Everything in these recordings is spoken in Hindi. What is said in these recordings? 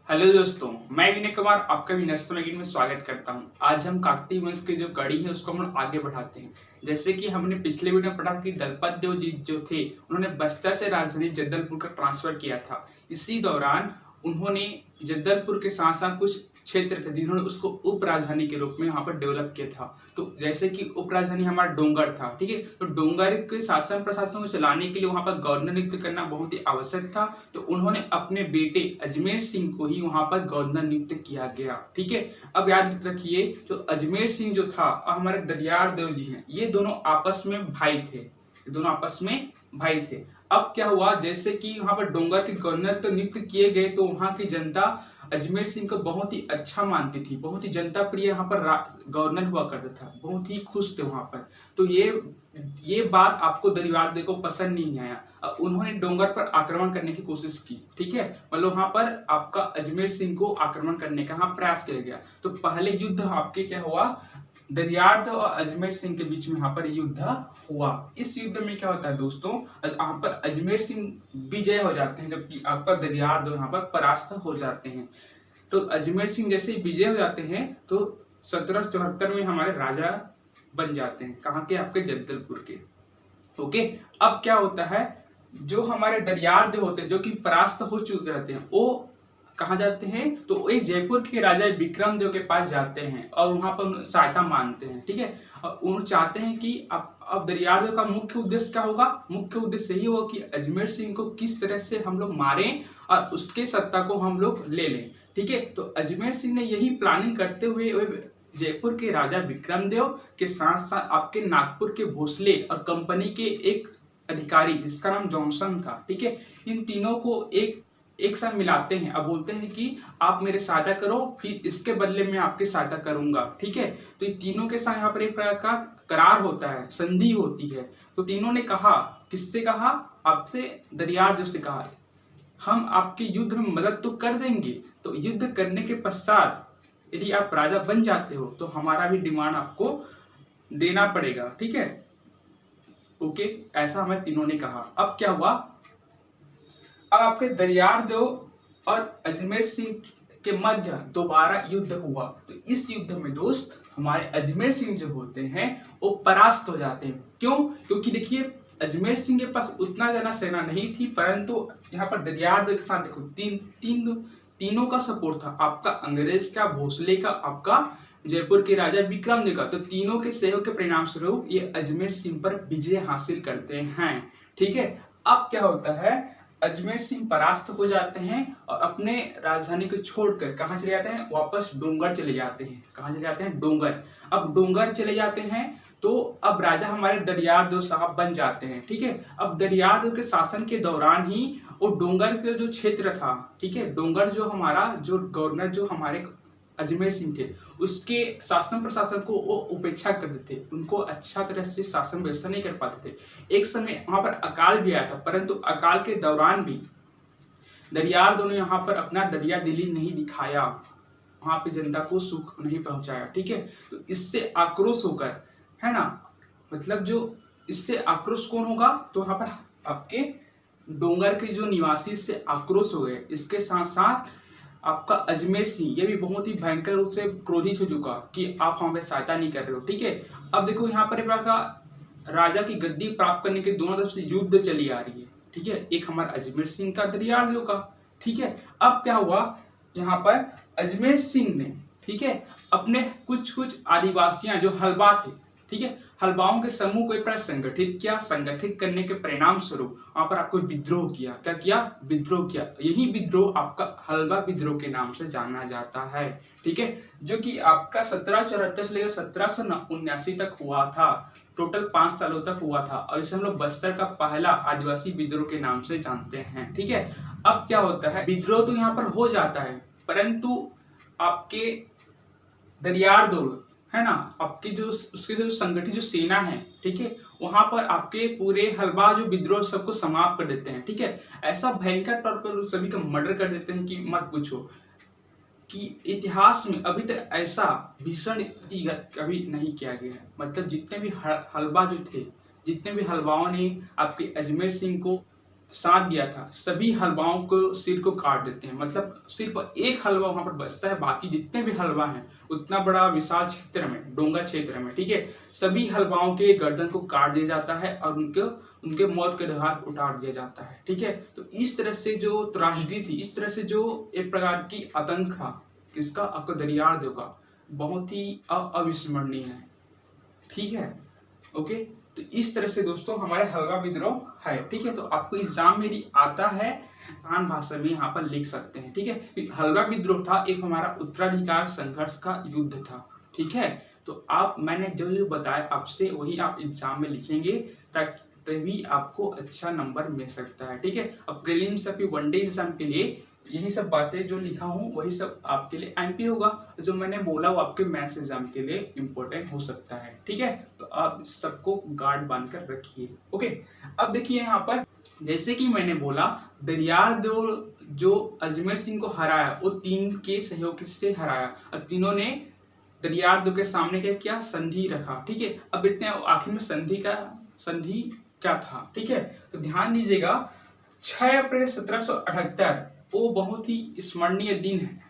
हेलो दोस्तों, मैं विनय कुमार आपका विनय मैगजीन में स्वागत करता हूं। आज हम काकतीय वंश की जो कड़ी है उसको हम आगे बढ़ाते हैं। जैसे कि हमने पिछले वीडियो में पढ़ा था कि दलपत देव जी जो थे उन्होंने बस्तर से राजधानी जगदलपुर का ट्रांसफर किया था। इसी दौरान उन्होंने जगदलपुर के साथ साथ कुछ क्षेत्र थे जिन्होंने उसको उप राजधानी के रूप में यहाँ पर डेवलप किया था। तो जैसे कि उप राजधानी हमारा डोंगर था, ठीक है। तो डोंगर के शासन प्रशासन को चलाने के लिए वहां पर गवर्नर नियुक्त करना बहुत ही आवश्यक था। तो उन्होंने अपने बेटे अजमेर सिंह को ही वहां पर गवर्नर नियुक्त किया गया, ठीक है। अब याद रखिए, जो अजमेर सिंह जो था हमारे दरियार देव जी हैं, ये दोनों आपस में भाई थे, दोनों आपस में भाई थे। अब क्या हुआ, जैसे कि वहां पर डोंगर के गवर्नर तो नियुक्त किए गए, तो वहां की जनता अजमेर सिंह को बहुत ही अच्छा मानती थी, बहुत ही जनता प्रिय यहाँ पर गवर्नर हुआ करता था, बहुत ही खुश थे वहां पर। तो ये बात आपको दरियार देव को पसंद नहीं आया। उन्होंने डोंगर पर आक्रमण करने की कोशिश की, ठीक है। मतलब वहां पर आपका अजमेर सिंह को आक्रमण करने का प्रयास किया गया। तो पहले युद्ध आपके क्या हुआ, दरियार देव और अजमेर सिंह के बीच में यहाँ पर युद्ध हुआ। इस युद्ध में क्या होता है दोस्तों, यहाँ पर अजमेर सिंह विजय हो जाते हैं, जबकि आपका दरियार देव यहाँ पर परास्त हो जाते हैं। तो अजमेर सिंह जैसे विजय हो जाते हैं तो 1774 में हमारे राजा बन जाते हैं, कहाँ के, आपके जगदलपुर के। ओके, अब क्या होता है, जो हमारे दरियार देव होते हैं जो कि परास्त हो चुके रहते हैं, वो कहाँ जाते हैं, तो एक जयपुर के राजा विक्रम देव के पास जाते हैं और वहां पर सहायता मांगते हैं, ठीक है। और उन चाहते हैं कि अब दरियार देव का मुख्य उद्देश्य क्या होगा, मुख्य उद्देश्य यही होगा कि अजमेर सिंह को किस तरह से हम लोग मारें और उसके सत्ता को हम लोग ले लें, ठीक है। तो अजमेर सिंह ने यही प्लानिंग करते हुए जयपुर के राजा विक्रम देव के साथ साथ आपके नागपुर के भोसले और कंपनी के एक अधिकारी जिसका नाम जॉनसन था, ठीक है, इन तीनों को एक साथ मिलाते हैं। अब बोलते हैं कि आप मेरे सहायता करो, फिर इसके बदले में आपकी सहायता करूंगा, ठीक है। तो इन तीनों के साथ यहाँ पर एक प्रकार का करार होता है, संधि होती है। तो तीनों ने कहा, किससे कहा, आपसे दरियार देव से कहा, हम आपके युद्ध में मदद तो कर देंगे, तो युद्ध करने के पश्चात यदि आप राजा बन जाते हो तो हमारा भी डिमांड आपको देना पड़ेगा, ठीक है। ओके, ऐसा हमें तीनों ने कहा। अब क्या हुआ, अब आपके दरियार देव और अजमेर सिंह के मध्य दोबारा युद्ध हुआ। तो इस युद्ध में दोस्त हमारे अजमेर सिंह जो होते हैं वो परास्त हो जाते हैं। क्यों, क्योंकि देखिए अजमेर सिंह के पास उतना ज्यादा सेना नहीं थी, परंतु यहाँ पर दरियार देव के साथ देखो तीनों का सपोर्ट था, आपका अंग्रेज का, भोसले का, आपका जयपुर के राजा विक्रम देव का। तो तीनों के सहयोग के परिणाम स्वरूप ये अजमेर सिंह पर विजय हासिल करते हैं, ठीक है। अब क्या होता है, अजमेर सिंह परास्त हो जाते हैं और अपने राजधानी को छोड़कर कहाँ चले जाते हैं, वापस डोंगर चले जाते हैं। कहाँ चले जाते हैं, डोंगर। अब डोंगर चले जाते हैं तो अब राजा हमारे दरियार देव साहब बन जाते हैं, ठीक है। अब दरियार देव के शासन के दौरान ही वो डोंगर के जो क्षेत्र था, ठीक है, डोंगर जो हमारा जो गवर्नर जो हमारे अजमेर सिंह थे उसके शासन प्रशासन को वो उपेक्षा करते थे, उनको अच्छा तरह से शासन व्यवस्था नहीं कर पाते थे। एक समय वहां पर अकाल भी आया था, परंतु अकाल के दौरान भी दरियार देव ने यहाँ पर अपना दरिया दिली नहीं दिखाया, वहां पे जनता को सुख नहीं पहुंचाया, ठीक है। तो इससे आक्रोश होकर, है ना, मतलब जो इससे आक्रोश कौन होगा, तो यहाँ पर आपके डोंगर के जो निवासी इससे आक्रोश हो गए। इसके साथ साथ आपका अजमेर सिंह ये भी बहुत ही भयंकर रूप से क्रोधित हो चुका कि आप हमें सहायता नहीं कर रहे हो, ठीक है। अब देखो यहाँ पर राजा की गद्दी प्राप्त करने के दोनों तरफ से युद्ध चली आ रही है, ठीक है। एक हमारा अजमेर सिंह का, दरियार देव का, ठीक है। अब क्या हुआ, यहाँ पर अजमेर सिंह ने, ठीक है, अपने कुछ आदिवासियां जो हलबा थे, ठीक है, हलबाओं के समूह को एक बार संगठित किया। संगठित करने के परिणाम स्वरूप वहां पर आपको विद्रोह किया। क्या किया, विद्रोह किया। यही विद्रोह आपका हलबा विद्रोह के नाम से जाना जाता है, ठीक है, जो कि आपका 1774 से लेकर 1779 तक हुआ था। टोटल 5 सालों तक हुआ था और इसे हम लोग बस्तर का पहला आदिवासी विद्रोह के नाम से जानते हैं, ठीक है। अब क्या होता है, विद्रोह तो यहाँ पर हो जाता है, परंतु आपके दरियार देव, है ना, आपकी जो उसके जो संगठित जो सेना है, ठीक है, वहां पर आपके पूरे हलबा जो विद्रोह सबको समाप्त कर देते हैं, ठीक है। ऐसा भयंकर तौर पर सभी का मर्डर कर देते हैं कि मत पूछो, कि इतिहास में अभी तक ऐसा भीषण कभी नहीं किया गया है। मतलब जितने भी हलबा जो थे, जितने भी हलवाओं ने आपके अजमेर सिंह को साथ दिया था, सभी हलवाओं को सिर को काट देते हैं। मतलब सिर्फ एक हलवा वहां पर बचता है, बाकी जितने भी हलवा हैं उतना बड़ा विशाल क्षेत्र में, डोंगा क्षेत्र में, ठीक है, सभी हलवाओं के गर्दन को काट दिया जाता है और उनके मौत के दहाड़ उतार दिया जाता है। ठीक है, तो इस तरह से जो त्रासदी थी, इस तरह से जो एक प्रकार की आतंक था किसका, आपको दरियादेव का, बहुत ही अविस्मरणीय है। ठीक है, ओके। तो इस तरह से दोस्तों हमारे हलवा विद्रोह है। ठीक है, तो आपको एग्जाम में यदि आता है आसान भाषा में यहाँ पर लिख सकते हैं। ठीक है, हलवा विद्रोह था एक हमारा उत्तराधिकार संघर्ष का युद्ध था। ठीक है, तो आप मैंने जो बताया आपसे वही आप एग्जाम में लिखेंगे, ताकि तभी आपको अच्छा नंबर मिल सकता है। ठीक है, अब प्रीलिम्स या फिर वनडे एग्जाम के लिए यही सब बातें जो लिखा हूँ वही सब आपके लिए एमपी होगा, जो मैंने बोला वो आपके मेंस एग्जाम के लिए इम्पोर्टेंट हो सकता है। ठीक है, तो आप सबको गार्ड बांध कर रखिए। ओके, अब देखिए यहाँ पर जैसे कि मैंने बोला दरियादेव जो अजमेर सिंह को हराया वो 3 के सहयोग से हराया और तीनों ने दरियादेव के सामने क्या किया, संधि रखा। ठीक है, अब इतने आखिर में संधि क्या था। ठीक है, तो ध्यान दीजिएगा 6 अप्रैल 1778 वो बहुत ही स्मरणीय दिन है।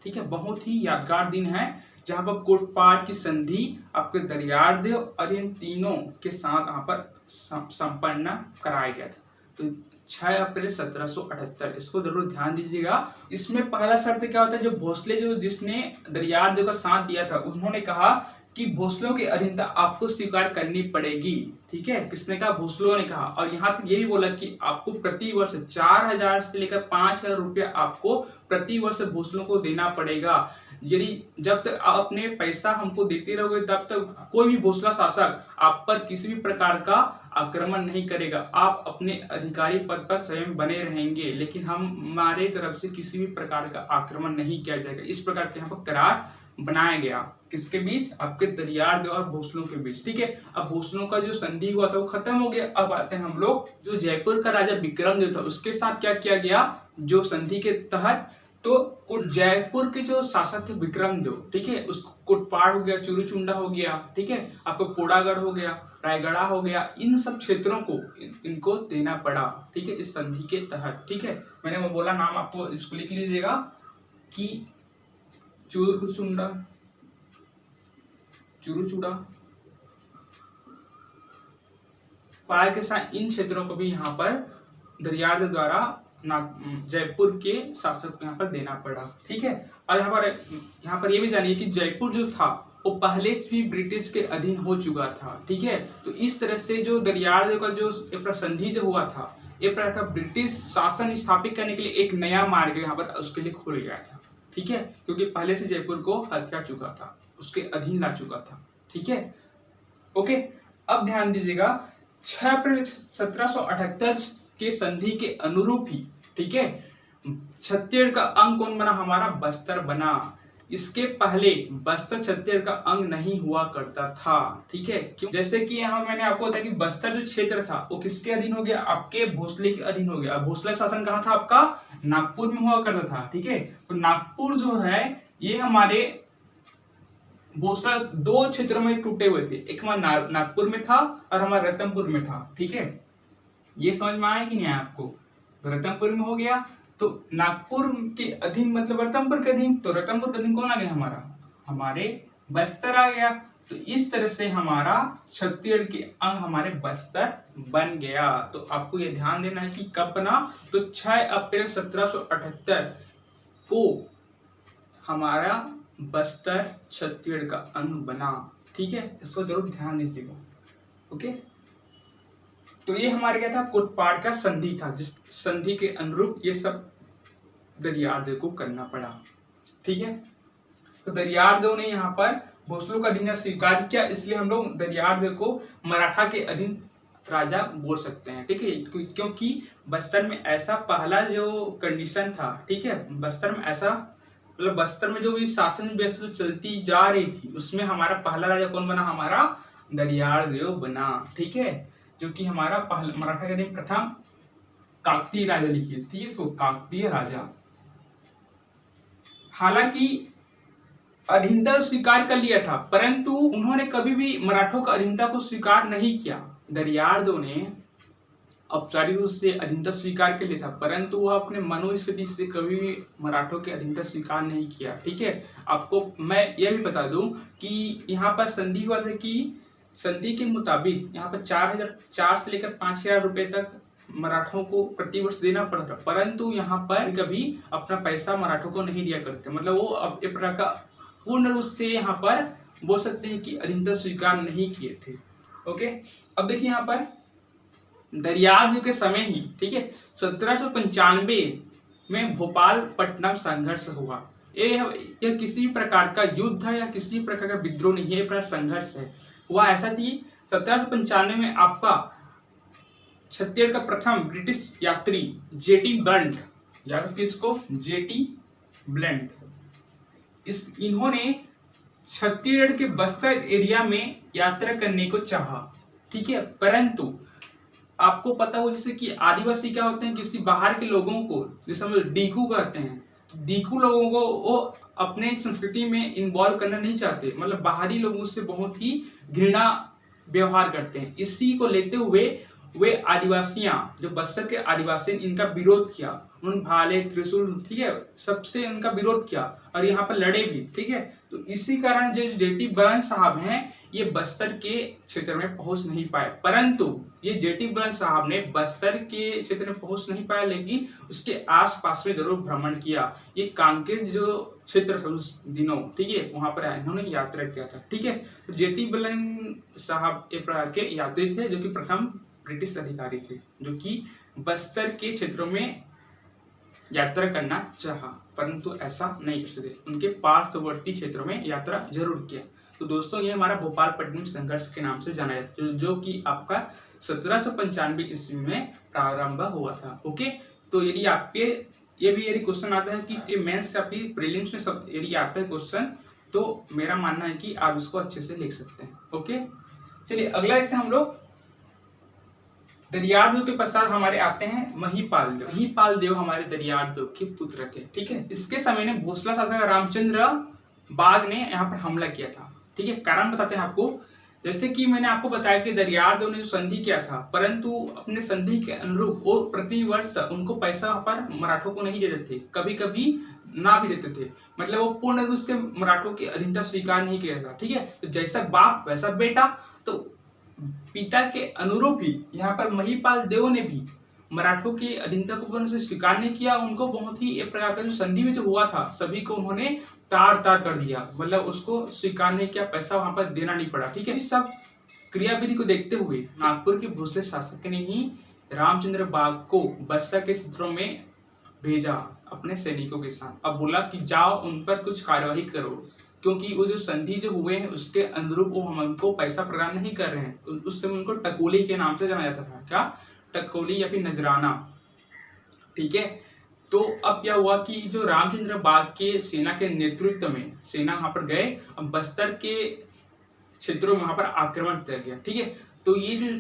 ठीक है, बहुत ही यादगार दिन है, जहां पर कोटपाड़ की संधि आपके दरियादेव और इन तीनों के साथ यहाँ पर संपन्न कराया गया था। तो 6 अप्रैल 1778 इसको जरूर ध्यान दीजिएगा। इसमें पहला शर्त क्या होता है, जो भोसले जिसने दरियादेव का साथ दिया था उन्होंने कहा कि भोसलों की अधीनता आपको स्वीकार करनी पड़ेगी। ठीक है, किसने कहा, भोसलों ने कहा। और यहाँ तक ये भी बोला कि आपको प्रति वर्ष 4000 से लेकर 5000 रुपया आपको प्रति वर्ष भोसलों को देना पड़ेगा। यदि जब तक आप अपने पैसा हमको देते रहोगे तब तक कोई भी भोसला शासक आप पर किसी भी प्रकार का आक्रमण नहीं करेगा। आप अपने अधिकारी पद पर स्वयं बने रहेंगे, लेकिन हमारे तरफ से किसी भी प्रकार का आक्रमण नहीं किया जाएगा। इस प्रकार के यहाँ पर करार बनाया गया, किसके बीच, आपके दरियादेव और भोसलों के बीच। ठीक है, अब भोसलों का जो संधि हुआ था वो खत्म हो गया। अब आते हैं हम लोग जो जयपुर का राजा विक्रमदेव था उसके साथ क्या किया गया, जो संधि के तहत, तो जयपुर के जो शासक थे विक्रमदेव, ठीक है, उसको कोटपाड़ हो गया, चूरूचुंडा हो गया, ठीक है, आपको कोड़ागढ़ हो गया, रायगढ़ हो गया, इन सब क्षेत्रों को इनको देना पड़ा। ठीक है, इस संधि के तहत। ठीक है, मैंने वो बोला नाम, आपको इसको लिख लीजिएगा कि चूरूचुंडा, पाल के साथ इन क्षेत्रों को भी यहाँ पर दरियादेव द्वारा जयपुर के शासक को यहाँ पर देना पड़ा। ठीक है, और यहाँ पर ये भी जानिए कि जयपुर जो था वो पहले से भी ब्रिटिश के अधीन हो चुका था। ठीक है, तो इस तरह से जो दरियादेव का जो संधि जो हुआ था, एक प्रकार का ब्रिटिश शासन स्थापित करने के लिए एक नया मार्ग यहाँ पर उसके लिए खोल गया था। ठीक है, क्योंकि पहले से जयपुर को हत्या चुका था, उसके अधीन ला चुका था। ठीक है, ओके। अब ध्यान दीजिएगा 6 अप्रैल 1778 के संधि के अनुरूप ही, ठीक है, छत्तीसगढ़ का अंग कौन बना, हमारा बस्तर बना। इसके पहले बस्तर छत्तीसगढ़ का अंग नहीं हुआ करता था। ठीक है, क्यों, जैसे कि यहाँ मैंने आपको बताया कि बस्तर जो क्षेत्र था वो किसके अधीन हो गया, आपके भोसले के अधीन हो गया। भोसले शासन कहाँ था, आपका नागपुर में हुआ करता था। ठीक है, तो नागपुर जो है ये हमारे भोसला 2 क्षेत्रों में टूटे हुए थे, एक हमारा नागपुर में था और हमारा रतनपुर में था। ठीक है, ये समझ में आया कि नहीं आपको, रतनपुर में हो गया तो नागपुर के अधीन मतलब रतनपुर के अधीन, तो रतनपुर के अधीन कौन आ गया, हमारे बस्तर आ गया। तो इस तरह से हमारा छत्तीसगढ़ के अंग हमारे बस्तर बन गया। तो आपको ये ध्यान देना है कि कब बना, तो 6 अप्रैल 1778 को हमारा बस्तर छत्तीसगढ़ का अंग बना। ठीक है, इसको जरूर ध्यान दीजिएगा। ओके, तो ये हमारे क्या था, कोटपाड़ का संधि था, जिस संधि के अनुरूप ये सब दरियादेव को करना पड़ा। ठीक है, तो दरियादेव ने यहाँ पर भोसलों का अधीन स्वीकार किया, इसलिए हम लोग दरियादेव को मराठा के अधीन राजा बोल सकते हैं। ठीक है, क्योंकि बस्तर में ऐसा पहला जो कंडीशन था, ठीक है, बस्तर में ऐसा मतलब बस्तर में जो भी शासन व्यवस्था चलती जा रही थी उसमें हमारा पहला राजा कौन बना, हमारा दरियादेव बना। ठीक है, जो कि हमारा मराठा के दिन प्रथम काकतीय राजा लिखिए। ठीक है, इसको काकतीय राजा। हालांकि अधीनता स्वीकार कर लिया था, परंतु उन्होंने कभी भी मराठों का अधीनता को स्वीकार नहीं किया। दरियादेव ने औपचारिक रूप से अधीनता स्वीकार कर लिया था, परंतु वह अपने मनोस्थिति से कभी भी मराठों की अधीनता स्वीकार नहीं किया। ठीक है, आपको मैं यह भी बता दूं कि यहाँ पर संधि हुआ था कि संधि के मुताबिक यहाँ पर 4,004 से लेकर 5,000 रुपए तक मराठों को प्रतिवर्ष देना पड़ता था, परंतु यहाँ पर कभी अपना पैसा मराठों को नहीं दिया करते। मतलब वो अब एक प्रकार का पूर्ण रूप से यहाँ पर बोल सकते हैं कि अधीनता स्वीकार नहीं किए थे। ओके, अब देखिए यहाँ पर दरियाद के समय ही, ठीक है, 1795 में भोपालपट्टनम संघर्ष हुआ। यह किसी प्रकार का युद्ध है या किसी प्रकार का विद्रोह नहीं है, एक प्रकार संघर्ष है। हुआ ऐसा थी 1795 में आपका छत्तीसगढ़ का प्रथम ब्रिटिश यात्री जेटी ब्लंट, याद किसको, जेटी ब्लंट, इन्होंने छत्तीसगढ़ के बस्तर एरिया में यात्रा करने को चाहा। ठीक है, परंतु आपको पता हो जैसे कि आदिवासी क्या होते हैं, किसी बाहर के लोगों को जैसे हम डीकू कहते हैं, तो डीकू लोगों को वो अपने संस्कृति में इन्वॉल्व करना नहीं चाहते, मतलब बाहरी लोगों से बहुत ही घृणा व्यवहार करते हैं। इसी को लेते हुए वे आदिवासियां, जो बस्तर के आदिवासी, इनका विरोध किया। उन्होंने भाले, त्रिशूल, ठीक है, सबसे इनका विरोध किया और यहाँ पर लड़े भी। ठीक है, तो इसी कारण जो जेटी ब्लंट साहब हैं ये बस्तर के क्षेत्र में पहुंच नहीं पाए। परंतु ये जेटी ब्लंट साहब ने बस्तर के क्षेत्र में पहुंच नहीं पाया, लेकिन उसके आसपास में जरूर भ्रमण किया। ये कांकेर जो क्षेत्र था उस दिनों, ठीक है, वहां पर इन्होंने यात्रा किया था। ठीक है, तो जेटी ब्लंट साहब एक प्रकार के यात्री थे जो कि प्रथम ब्रिटिश अधिकारी थे जो कि बस्तर के क्षेत्रों में यात्रा करना चाहा, परंतु ऐसा नहीं कर सके। उनके पार्श्ववर्ती क्षेत्रों में यात्रा जरूर किया। तो दोस्तों ये हमारा भोपालपट्टनम संघर्ष के नाम से जाना जाता है, जो कि आपका 1795 ईस्वी में प्रारंभ हुआ था। ओके, तो यदि आपके ये भी यदि क्वेश्चन आता है कि मेंस या फिर प्रीलिम्स में सब यदि आता है क्वेश्चन, तो मेरा मानना है कि आप इसको अच्छे से लिख सकते हैं। ओके, चलिए अगला देखते हैं हम लोग। दरियादेव के पश्चात हमारे आते हैं महिपाल देव। महिपाल देव हमारे दरियादेव के पुत्र थे। ठीक है, इसके समय में भोसला शासक रामचंद्र बाग ने यहाँ पर हमला किया था। ठीक है, कारण बताते हैं आपको। जैसे कि मैंने आपको बताया कि दरियादेव ने जो संधि किया था, परंतु अपने संधि के अनुरूप वो प्रतिवर्ष उनको पैसा पर मराठों को नहीं देते थे, कभी कभी ना भी देते थे। मतलब वो पूर्ण रूप से मराठों की अधीनता स्वीकार नहीं किया था। ठीक है, तो जैसा बाप वैसा बेटा, तो पिता के अनुरूप ही यहाँ पर महिपाल देव ने भी मराठों की अधीनता को पूर्ण से स्वीकार नहीं किया। उनको बहुत ही एक प्रकार का जो संधि में जो हुआ था, सभी को उन्होंने तार तार कर दिया, मतलब उसको स्वीकार नहीं किया, पैसा वहां पर देना नहीं पड़ा। ठीक है, इस सब क्रियाविधि को देखते हुए नागपुर के भोसले शासक ने ही रामचंद्र बाग को बस्तर के क्षेत्रों में भेजा अपने सैनिकों के साथ। अब बोला कि जाओ उन पर कुछ कार्यवाही करो, क्योंकि वो जो संधि जो हुए हैं उसके अनुरूप वो हमको पैसा प्रदान नहीं कर रहे हैं। उस समय उनको टकोली के नाम से जाना जाता था। क्या, टकोली या फिर नजराना। ठीक है, तो अब क्या हुआ कि जो रामचंद्र बाग के सेना के नेतृत्व में सेना वहां पर गए, अब बस्तर के क्षेत्रों में वहां पर आक्रमण किया गया। ठीक है, तो ये जो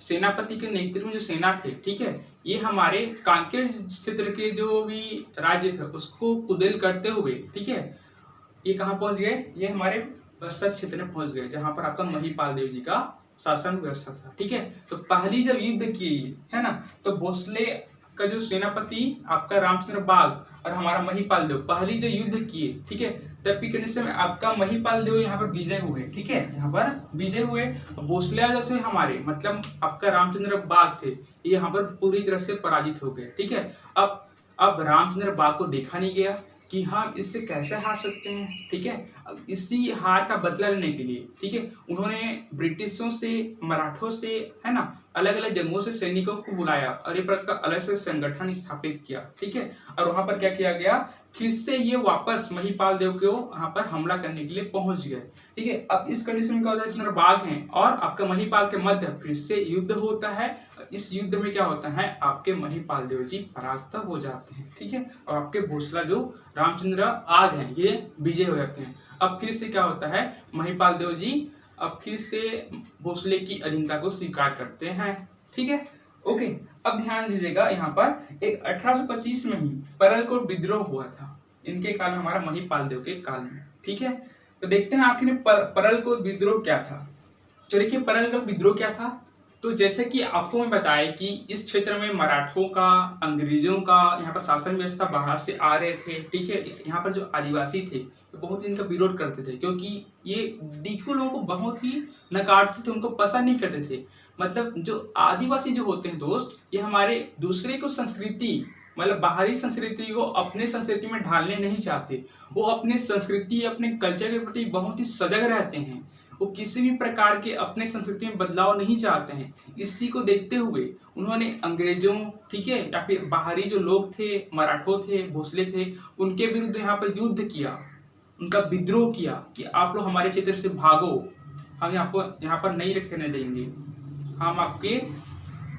सेनापति के नेतृत्व में जो सेना थे, ठीक है, ये हमारे कांकेर क्षेत्र के जो भी राज्य थे उसको कुदेल करते हुए, ठीक है, ये कहाँ पहुंच गए, ये हमारे बस्तर क्षेत्र में पहुंच गए, जहां पर आपका महिपाल देव जी का शासन व्यवस्था था। ठीक है, तो पहली जब युद्ध की है ना, तो भोसले का जो सेनापति आपका रामचंद्र बाग और हमारा महिपाल देव पहली जो युद्ध किए, ठीक है, तब की कंडीशन में आपका महिपाल देव यहाँ पर विजय हुए। ठीक है, यहाँ पर विजय हुए। भोसले जो थे हमारे, मतलब आपका रामचंद्र बाग थे, ये यहाँ पर पूरी तरह से पराजित हो गए। ठीक है, अब रामचंद्र बाग को देखा नहीं गया कि हम इससे कैसे हार सकते हैं। ठीक है, अब इसी हार का बदला लेने के लिए, ठीक है, उन्होंने ब्रिटिशों से, मराठों से, है ना, अलग अलग जंगों से सैनिकों को बुलाया और एक प्रकार का अलग से संगठन स्थापित किया। ठीक है, और वहां पर क्या किया गया, फिर से ये वापस महिपाल देव को वहां पर हमला करने के लिए पहुंच गए। ठीक है, अब इस कंडीशन में क्या होता है, चंद्र बाग हैं और आपका महिपाल के मध्य फिर से युद्ध होता है। इस युद्ध में क्या होता है, आपके महिपाल देव जी परास्त हो जाते हैं। ठीक है, और आपके भोसला जो रामचंद्र आग हैं ये विजय हो जाते हैं। अब फिर से क्या होता है, महिपाल देव जी अब फिर से भोसले की अधीनता को स्वीकार करते हैं। ठीक है, ओके, अब ध्यान दीजिएगा यहाँ पर एक 1825 में ही परलकोट विद्रोह हुआ था, इनके काल में, हमारा महिपाल देव के काल में। ठीक है, तो देखते हैं आखिर परलकोट विद्रोह क्या था। तो देखिए परलकोट विद्रोह क्या था। तो जैसे कि आपको मैं बताया कि इस क्षेत्र में मराठों का, अंग्रेजों का यहाँ पर शासन व्यवस्था बाहर से आ रहे थे, ठीक है। यहाँ पर जो आदिवासी थे वो बहुत इनका विरोध करते थे, क्योंकि ये डीक्यू लोगों को बहुत ही नकारते थे, उनको पसंद नहीं करते थे। मतलब जो आदिवासी जो होते हैं दोस्त, ये हमारे दूसरे को संस्कृति, मतलब बाहरी संस्कृति को अपने संस्कृति में ढालने नहीं चाहते। वो अपने संस्कृति, अपने कल्चर के प्रति बहुत ही सजग रहते हैं। वो किसी भी प्रकार के अपने संस्कृति में बदलाव नहीं चाहते हैं। इसी को देखते हुए उन्होंने अंग्रेजों, ठीक है, या फिर बाहरी जो लोग थे, मराठों थे, भोसले थे, उनके विरुद्ध यहाँ पर युद्ध किया, उनका विद्रोह किया कि आप लोग हमारे क्षेत्र से भागो, हम आपको यहाँ पर नहीं रहने देंगे, हम आपके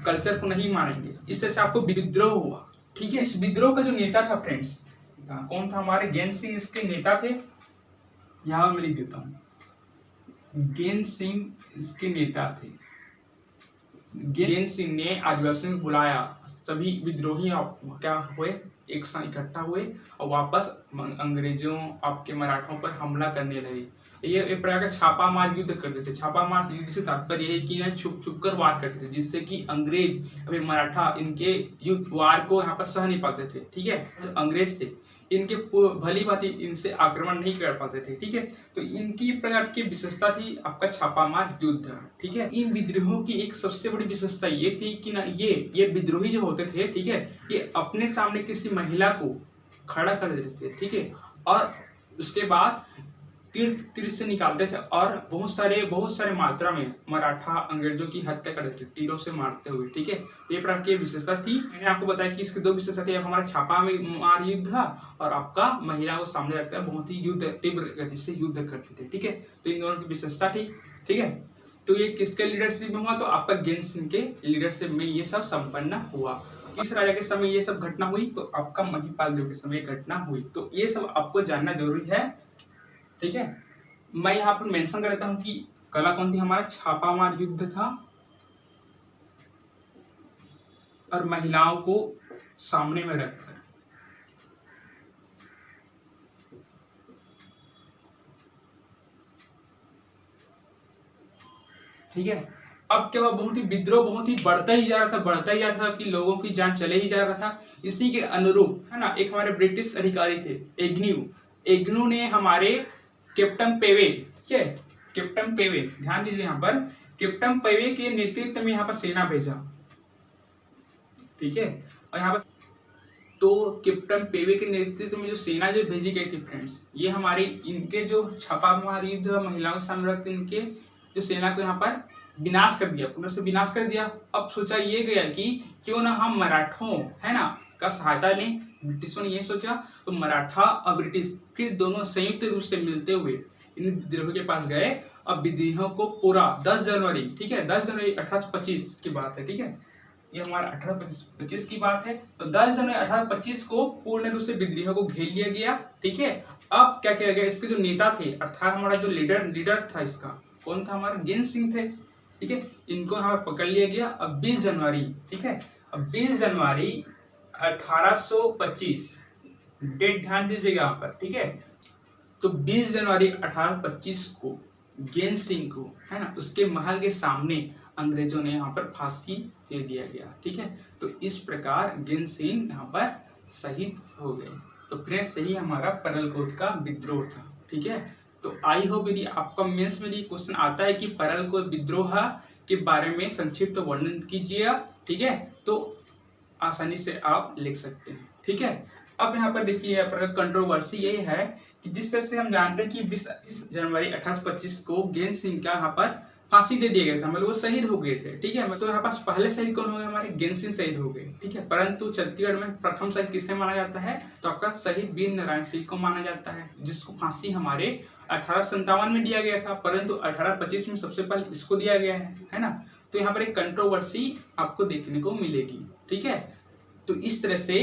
कल्चर को नहीं मानेंगे। इस तरह से आपको विद्रोह हुआ, ठीक है। इस विद्रोह का जो नेता था फ्रेंड्स, कौन था? हमारे गेन सिंह इसके नेता थे। यहाँ मैं लिख देता हूँ, गेन सिंह इसके नेता थे। गेन सिंह ने आदिवासियों को बुलाया, सभी विद्रोही क्या हुए, एक साथ इकट्ठा हुए और वापस अंग्रेजों, आपके मराठों पर हमला करने लगे। ये एक प्रकार का छापा मार युद्ध करते थे। छापा मार युद्ध से तात्पर्य है कि छुप छुप कर वार करते थे, जिससे कि अंग्रेज, अभी मराठा, इनके युद्ध वार को यहाँ पर सह नहीं पाते थे, ठीक है। तो अंग्रेज थे, इनके भली भांति इनसे आक्रमण नहीं कर पाते थे, ठीक है। तो इनकी प्रकार की विशेषता थी आपका छापामार युद्ध, ठीक है। इन विद्रोहों की एक सबसे बड़ी विशेषता ये थी कि ना ये विद्रोही जो होते थे, ठीक है, ये अपने सामने किसी महिला को खड़ा कर देते थे, ठीक है, और उसके बाद तीर से निकालते थे और बहुत सारे मात्रा में मराठा अंग्रेजों की हत्या कर देते थे, तीरों से मारते हुए, ठीक है। तो ये प्रकार की विशेषता थी। मैंने आपको बताया कि इसकी दो विशेषता थी, हमारा छापा में मार युद्ध था और आपका महिला को सामने रखकर बहुत ही तीव्र गति से युद्ध करते थे, ठीक है। तो इन दोनों की विशेषता थी, ठीक है। तो ये किसके लीडरशिप में हुआ? तो आपका गेन सिंह के लीडरशिप में ये सब संपन्न हुआ। किस राजा के समय ये सब घटना हुई? तो आपका महिपाल देव के समय घटना हुई। तो ये सब आपको जानना जरूरी है, ठीक है। मैं यहाँ पर मेंशन कर देता हूँ कि कला कौन थी? हमारा छापामार युद्ध था और महिलाओं को सामने में रखकर, ठीक है। अब क्या हुआ? बहुत ही विद्रोह बहुत ही बढ़ता ही जा रहा था कि लोगों की जान चले ही जा रहा था। इसी के अनुरूप, है ना, एक हमारे ब्रिटिश अधिकारी थे एग्न्यू ने हमारे कैप्टन पेवे, ठीक है, कैप्टन पेवे, ध्यान दीजिए यहाँ पर, कैप्टन पेवे के नेतृत्व में यहाँ पर सेना भेजा, ठीक है। और यहाँ पर तो कैप्टन पेवे के नेतृत्व में जो सेना जो भेजी गई थी फ्रेंड्स, ये हमारे इनके जो छापामार युद्ध महिलाओं के सामने रखते इनके जो सेना को यहाँ पर विनाश कर दिया, पूर्ण से विनाश कर दिया। अब सोचा ये गया कि क्यों ना हम मराठों, है ना, का सहायता लें। ब्रिटिशों ने ये सोचा, तो मराठा और ब्रिटिश फिर दोनों संयुक्त रूप से मिलते हुए इन विद्रोहियों के पास गए। अब विद्रोहियों को पूरा 10 जनवरी, ठीक है, 10 जनवरी 1825 की बात है, ठीक है, ये हमारा 1825 की बात है। तो 10 जनवरी 1825 को पूर्ण रूप से विद्रोहियों को घेर लिया गया, ठीक है। अब क्या किया गया? इसके जो नेता थे, अर्थात हमारा जो लीडर था इसका, कौन था? हमारा गेन सिंह थे, ठीक है। इनको हमें पकड़ लिया गया। अब 20 जनवरी, ठीक है, अब 20 जनवरी 1825, डेट ध्यान दीजिएगा यहाँ पर, ठीक है। तो 20 जनवरी 1825 को गेन सिंह को, है ना, उसके महल के सामने अंग्रेजों ने यहाँ पर फांसी दे दिया गया, ठीक है। तो इस प्रकार गेन सिंह यहाँ पर शहीद हो गए। तो फ्रेंड्स, यही हमारा परलकोट का विद्रोह था, ठीक है। तो आई होप यदि आपका मेंस में ये क्वेश्चन आता है कि परलकोट विद्रोह के बारे में संक्षिप्त वर्णन कीजिए, ठीक है, तो आसानी से आप लिख सकते हैं, ठीक है। अब यहाँ पर देखिए, यहाँ पर कंट्रोवर्सी ये है कि जिस तरह से हम जानते हैं कि 20 जनवरी 1825 को गेन सिंह का यहाँ पर फांसी दे दिया गया था, मतलब वो शहीद हो गए थे, ठीक है। मतलब यहाँ पास पहले शहीद कौन हो गए? हमारे गेन सिंह शहीद हो गए, ठीक है। परंतु छत्तीसगढ़ में प्रथम शहीद किससे माना जाता है? तो आपका शहीद वीर नारायण सिंह को माना जाता है, जिसको फांसी हमारे 1857 में दिया गया था, परंतु 1825 में सबसे पहले इसको दिया गया है ना। तो यहाँ पर एक कंट्रोवर्सी आपको देखने को मिलेगी, ठीक है। तो इस तरह से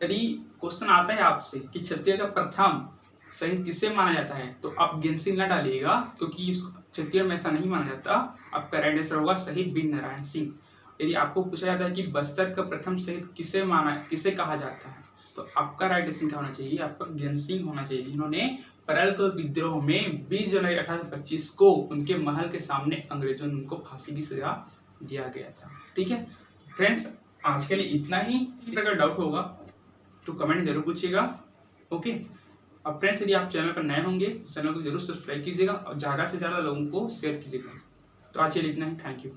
यदि क्वेश्चन आता है आपसे कि छत्तीसगढ़ का प्रथम शहीद किससे माना जाता है, तो आप गेन सिंह न डालिएगा, क्योंकि छत्तीसगढ़ में ऐसा नहीं माना जाता। आपका राइट आंसर होगा शहीद वीर नारायण सिंह। यदि आपको पूछा जाता है कि बस्तर का प्रथम शहीद किसे कहा जाता है, तो आपका राइट आंसर क्या होना चाहिए? आपका गेन सिंह होना चाहिए, जिन्होंने परलकोट विद्रोह में 20 जनवरी 1825 को उनके महल के सामने अंग्रेजों ने उनको फांसी की सजा दिया गया था। ठीक है फ्रेंड्स, आज के लिए इतना ही। अगर डाउट होगा तो कमेंट जरूर पूछिएगा। ओके, अब फ्रेंड्स यदि आप चैनल पर नए होंगे तो चैनल को जरूर सब्सक्राइब कीजिएगा और ज़्यादा से ज़्यादा लोगों को शेयर कीजिएगा। तो आज के लिए इतना ही, थैंक यू।